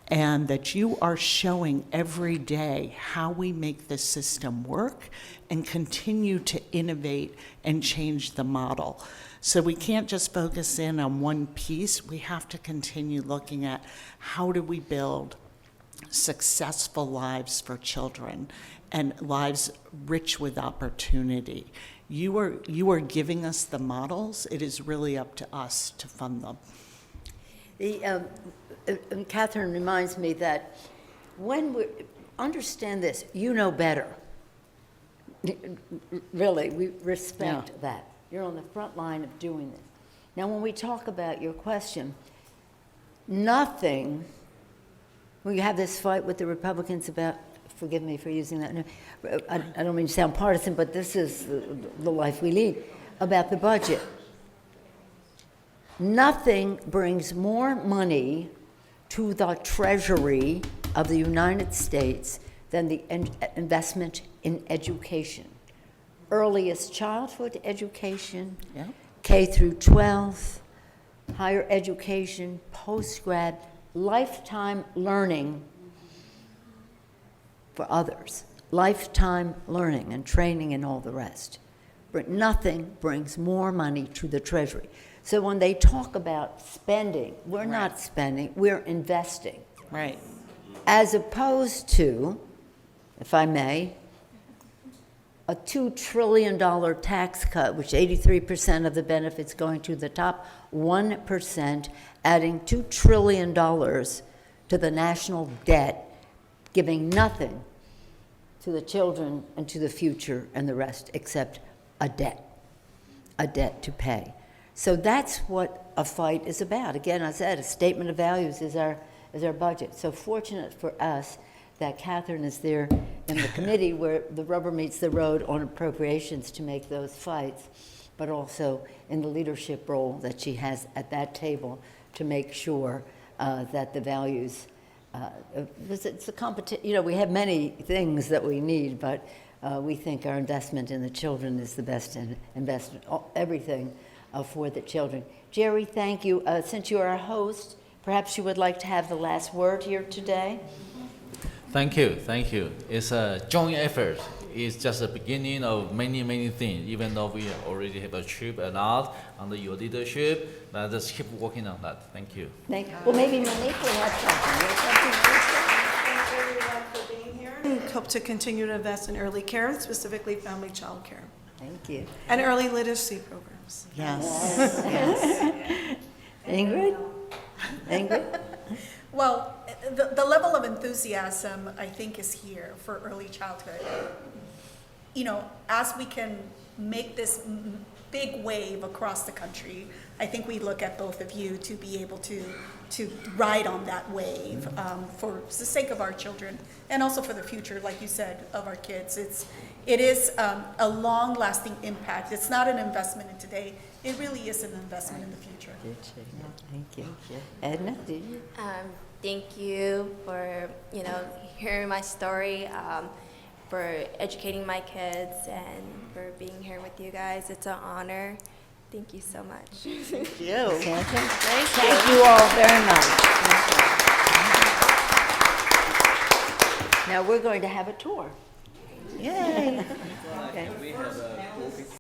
and that you are showing every day how we make this system work and continue to innovate and change the model. So we can't just focus in on one piece. We have to continue looking at how do we build successful lives for children and lives rich with opportunity. You are giving us the models. It is really up to us to fund them. Katherine reminds me that when we understand this, you know better. Really, we respect that. You're on the front line of doing this. Now, when we talk about your question, we have this fight with the Republicans about forgive me for using that. I don't mean to sound partisan, but this is the life we lead, about the budget. Nothing brings more money to the Treasury of the United States than the investment in education. Earliest childhood education, Yeah. K through 12, higher education, post-grad, lifetime learning for others, lifetime learning and training and all the rest. But nothing brings more money to the Treasury. So when they talk about spending, we're not spending, we're investing. Right. As opposed to, if I may, a $2 trillion tax cut, which 83% of the benefits going to the top 1%, adding $2 trillion to the national debt, giving nothing to the children and to the future and the rest except a debt to pay. So that's what a fight is about. Again, I said a statement of values is our budget. So fortunate for us that Katherine is there in the committee where the rubber meets the road on appropriations to make those fights, but also in the leadership role that she has at that table to make sure that the values, it's a competition, you know, we have many things that we need, but we think our investment in the children is the best investment, everything for the children. Jerry, thank you. Since you are a host, perhaps you would like to have the last word here today? Thank you, thank you. It's a joint effort. It's just the beginning of many, many things. Even though we already have achieved a lot under your leadership, let's just keep working on that. Thank you. Well, maybe Monique will have something. Thank everyone for being here. We hope to continue to invest in early care, specifically family child care, Thank you. and early literacy programs. Yes. Ingrid? Ingrid? Well, the level of enthusiasm, I think, is here for early childhood. You know, as we can make this big wave across the country, I think we look at both of you to be able to ride on that wave for the sake of our children and also for the future, like you said, of our kids. It is a long-lasting impact. It's not an investment in today. It really is an investment in the future. Thank you. Edna, did you? Thank you for, you know, hearing my story, for educating my kids, and for being here with you guys. It's an honor. Thank you so much. Thank you. Santa? Thank you all very much. Now we're going to have a tour. Yay. Okay.